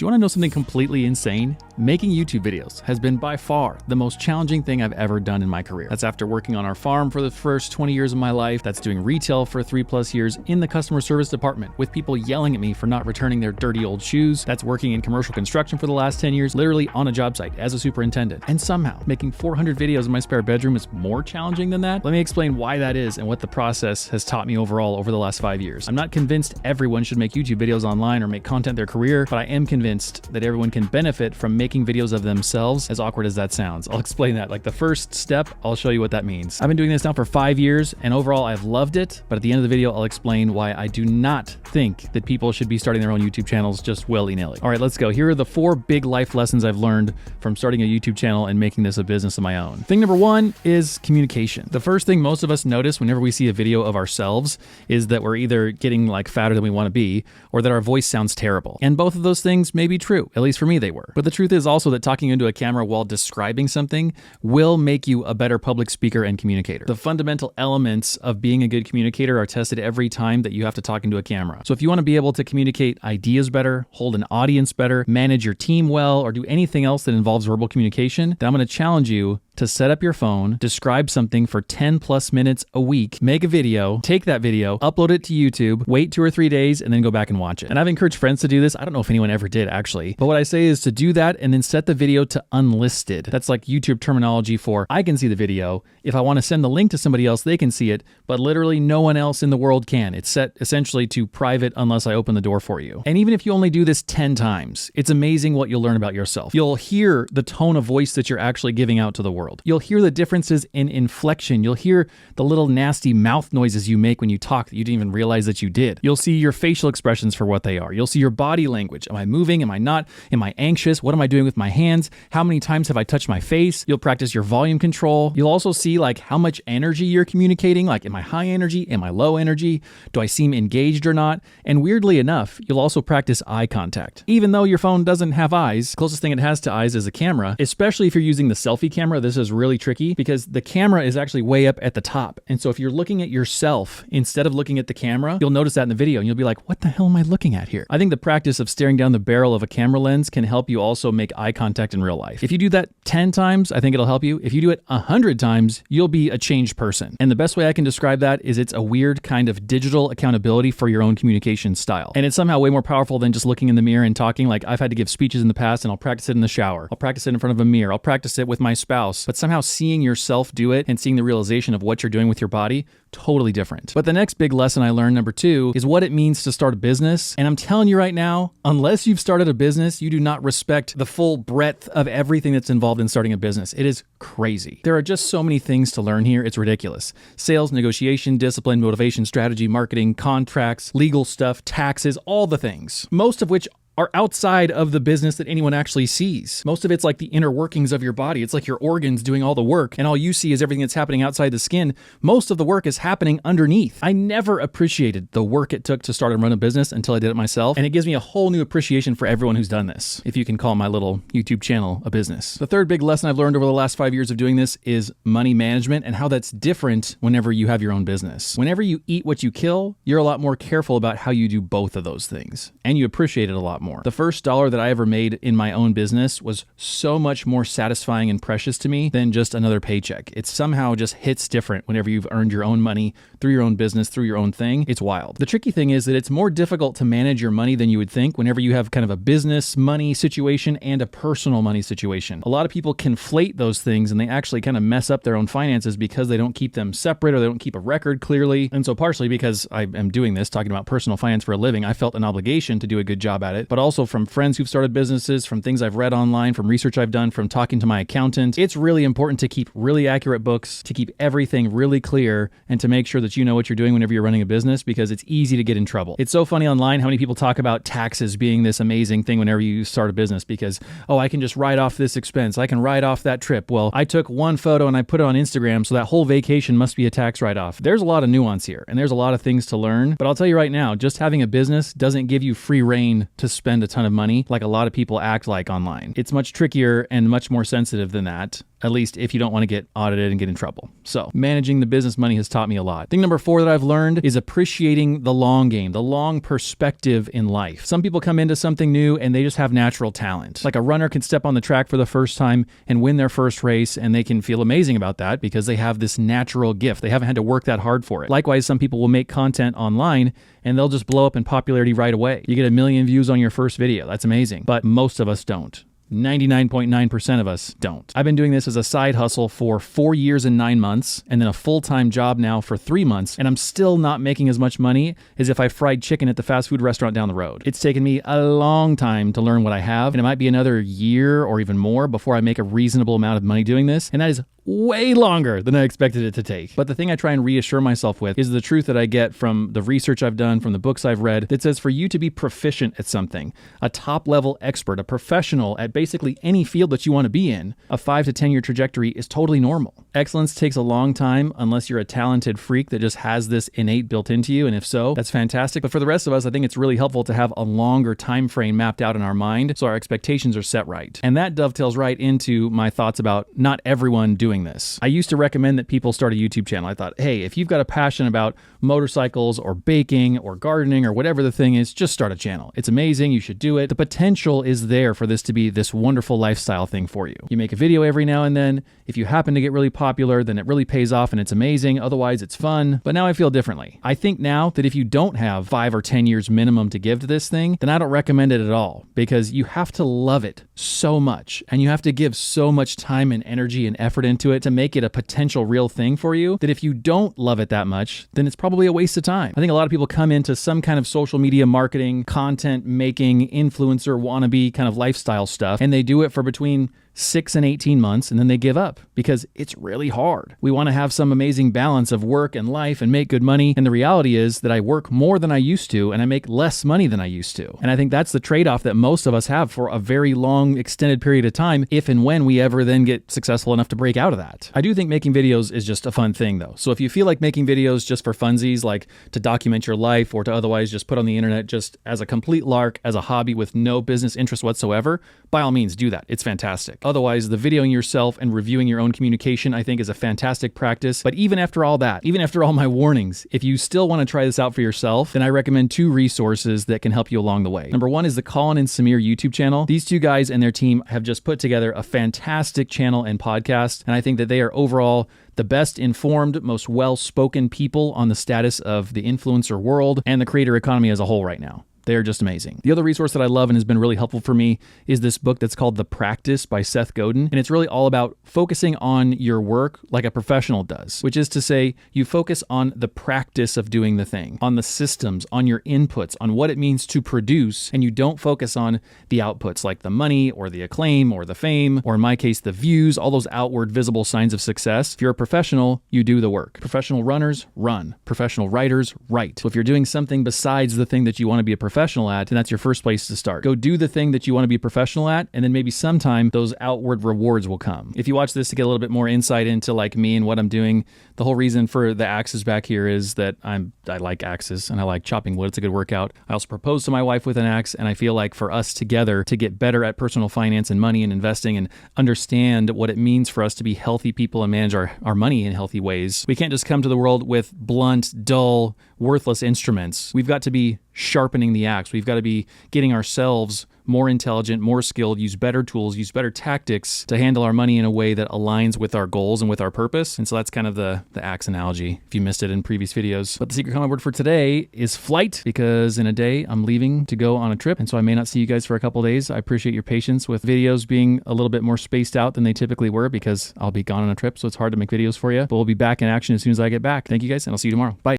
you want to know something completely insane? Making YouTube videos has been by far the most challenging thing I've ever done in my career. That's after working on our farm for the first 20 years of my life. That's doing retail for 3+ years in the customer service department with people yelling at me for not returning their dirty old shoes. That's working in commercial construction for the last 10 years, literally on a job site as a superintendent. And somehow making 400 videos in my spare bedroom is more challenging than that. Let me explain why that is and what the process has taught me overall over the last 5 years. I'm not convinced everyone should make YouTube videos online or make content their career, but I am convinced that everyone can benefit from making videos of themselves, as awkward as that sounds. I'll explain that. Like the first step, I'll show you what that means. I've been doing this now for 5 years, and overall I've loved it, but at the end of the video, I'll explain why I do not think that people should be starting their own YouTube channels just willy-nilly. All right, let's go. Here are the 4 big life lessons I've learned from starting a YouTube channel and making this a business of my own. Thing number 1 is communication. The first thing most of us notice whenever we see a video of ourselves is that we're either getting like fatter than we want to be, or that our voice sounds terrible. And both of those things may be true. At least for me, they were. But the truth is also that talking into a camera while describing something will make you a better public speaker and communicator. The fundamental elements of being a good communicator are tested every time that you have to talk into a camera. So if you want to be able to communicate ideas better, hold an audience better, manage your team well, or do anything else that involves verbal communication, then I'm going to challenge you to set up your phone, describe something for 10+ minutes a week, make a video, take that video, upload it to YouTube, wait 2 or 3 days, and then go back and watch it. And I've encouraged friends to do this. I don't know if anyone ever did actually, but what I say is to do that and then set the video to unlisted. That's like YouTube terminology for I can see the video. If I want to send the link to somebody else, they can see it, but literally no one else in the world can. It's set essentially to private unless I open the door for you. And even if you only do this 10 times, it's amazing what you'll learn about yourself. You'll hear the tone of voice that you're actually giving out to the world. You'll hear the differences in inflection. You'll hear the little nasty mouth noises you make when you talk that you didn't even realize that you did. You'll see your facial expressions for what they are. You'll see your body language. Am I moving? Am I not? Am I anxious? What am I doing with my hands? How many times have I touched my face? You'll practice your volume control. You'll also see like how much energy you're communicating. Like, am I high energy? Am I low energy? Do I seem engaged or not? And weirdly enough, you'll also practice eye contact. Even though your phone doesn't have eyes, the closest thing it has to eyes is a camera, especially if you're using the selfie camera. This is really tricky because the camera is actually way up at the top. And so if you're looking at yourself instead of looking at the camera, you'll notice that in the video and you'll be like, what the hell am I looking at here? I think the practice of staring down the barrel of a camera lens can help you also make eye contact in real life. If you do that 10 times, I think it'll help you. If you do it 100 times, you'll be a changed person. And the best way I can describe that is it's a weird kind of digital accountability for your own communication style. And it's somehow way more powerful than just looking in the mirror and talking. Like I've had to give speeches in the past and I'll practice it in the shower. I'll practice it in front of a mirror. I'll practice it with my spouse. But somehow seeing yourself do it and seeing the realization of what you're doing with your body, totally different. But the next big lesson I learned, number 2, is what it means to start a business. And I'm telling you right now, unless you've started a business, you do not respect the full breadth of everything that's involved in starting a business. It is crazy. There are just so many things to learn here. It's ridiculous. Sales, negotiation, discipline, motivation, strategy, marketing, contracts, legal stuff, taxes, all the things. Most of which are outside of the business that anyone actually sees. Most of it's like the inner workings of your body. It's like your organs doing all the work, and all you see is everything that's happening outside the skin. Most of the work is happening underneath. I never appreciated the work it took to start and run a business until I did it myself, and it gives me a whole new appreciation for everyone who's done this, if you can call my little YouTube channel a business. The third big lesson I've learned over the last 5 years of doing this is money management and how that's different whenever you have your own business. Whenever you eat what you kill, you're a lot more careful about how you do both of those things, and you appreciate it a lot more. The first dollar that I ever made in my own business was so much more satisfying and precious to me than just another paycheck. It somehow just hits different whenever you've earned your own money through your own business, through your own thing. It's wild. The tricky thing is that it's more difficult to manage your money than you would think whenever you have kind of a business money situation and a personal money situation. A lot of people conflate those things and they actually kind of mess up their own finances because they don't keep them separate or they don't keep a record clearly. And so partially because I am doing this, talking about personal finance for a living, I felt an obligation to do a good job at it, but also from friends who've started businesses, from things I've read online, from research I've done, from talking to my accountant. It's really important to keep really accurate books, to keep everything really clear, and to make sure that you know what you're doing whenever you're running a business because it's easy to get in trouble. It's so funny online how many people talk about taxes being this amazing thing whenever you start a business because, oh, I can just write off this expense. I can write off that trip. Well, I took one photo and I put it on Instagram, so that whole vacation must be a tax write-off. There's a lot of nuance here and there's a lot of things to learn, but I'll tell you right now, just having a business doesn't give you free reign to spend a ton of money like a lot of people act like online. It's much trickier and much more sensitive than that. at least if you don't want to get audited and get in trouble. So managing the business money has taught me a lot. Thing number 4 that I've learned is appreciating the long game, the long perspective in life. Some people come into something new and they just have natural talent. Like a runner can step on the track for the first time and win their first race, and they can feel amazing about that because they have this natural gift. They haven't had to work that hard for it. Likewise, some people will make content online and they'll just blow up in popularity right away. You get 1 million views on your first video. That's amazing. But most of us don't. 99.9% of us don't. I've been doing this as a side hustle for 4 years and 9 months, and then a full-time job now for 3 months, and I'm still not making as much money as if I fried chicken at the fast food restaurant down the road. It's taken me a long time to learn what I have, and it might be another year or even more before I make a reasonable amount of money doing this, and that is way longer than I expected it to take. But the thing I try and reassure myself with is the truth that I get from the research I've done, from the books I've read, that says for you to be proficient at something, a top-level expert, a professional at basically any field that you want to be in, a 5 to 10 year trajectory is totally normal. Excellence takes a long time unless you're a talented freak that just has this innate built into you, and if so, that's fantastic. But for the rest of us, I think it's really helpful to have a longer time frame mapped out in our mind so our expectations are set right. And that dovetails right into my thoughts about not everyone doing this. I used to recommend that people start a YouTube channel. I thought, hey, if you've got a passion about motorcycles or baking or gardening or whatever the thing is, just start a channel. It's amazing. You should do it. The potential is there for this to be this wonderful lifestyle thing for you. You make a video every now and then. If you happen to get really popular, then it really pays off and it's amazing. Otherwise, it's fun. But now I feel differently. I think now that if you don't have 5 or 10 years minimum to give to this thing, then I don't recommend it at all, because you have to love it so much and you have to give so much time and energy and effort into it to make it a potential real thing for you, that if you don't love it that much, then it's probably a waste of time. I think a lot of people come into some kind of social media marketing, content making, influencer wannabe kind of lifestyle stuff, and they do it for between 6 and 18 months, and then they give up because it's really hard. We want to have some amazing balance of work and life and make good money. And the reality is that I work more than I used to and I make less money than I used to. And I think that's the trade-off that most of us have for a very long, extended period of time, if and when we ever then get successful enough to break out of that. I do think making videos is just a fun thing though. So if you feel like making videos just for funsies, like to document your life or to otherwise just put on the internet just as a complete lark, as a hobby with no business interest whatsoever, by all means do that. It's fantastic. Otherwise, the videoing yourself and reviewing your own communication, I think, is a fantastic practice. But even after all that, even after all my warnings, if you still want to try this out for yourself, then I recommend 2 resources that can help you along the way. Number 1 is the Colin and Samir YouTube channel. These 2 guys and their team have just put together a fantastic channel and podcast, and I think that they are overall the best informed, most well-spoken people on the status of the influencer world and the creator economy as a whole right now. They're just amazing. The other resource that I love and has been really helpful for me is this book that's called The Practice by Seth Godin. And it's really all about focusing on your work like a professional does, which is to say you focus on the practice of doing the thing, on the systems, on your inputs, on what it means to produce, and you don't focus on the outputs like the money or the acclaim or the fame, or in my case, the views, all those outward visible signs of success. If you're a professional, you do the work. Professional runners run. Professional writers write. So if you're doing something besides the thing that you want to be a professional at, and that's your first place to start. Go do the thing that you want to be a professional at, and then maybe sometime those outward rewards will come. If you watch this to get a little bit more insight into like me and what I'm doing, the whole reason for the axes back here is that I like axes and I like chopping wood. It's a good workout. I also proposed to my wife with an axe, and I feel like for us together to get better at personal finance and money and investing and understand what it means for us to be healthy people and manage our money in healthy ways, we can't just come to the world with blunt, dull, worthless instruments. We've got to be sharpening the axe. We've got to be getting ourselves more intelligent, more skilled, use better tools, use better tactics to handle our money in a way that aligns with our goals and with our purpose. And so that's kind of the axe analogy, if you missed it in previous videos. But the secret comment word for today is flight, because in a day I'm leaving to go on a trip, and so I may not see you guys for a couple days. I appreciate your patience with videos being a little bit more spaced out than they typically were, because I'll be gone on a trip, so it's hard to make videos for you. But we'll be back in action as soon as I get back. Thank you guys, and I'll see you tomorrow. Bye.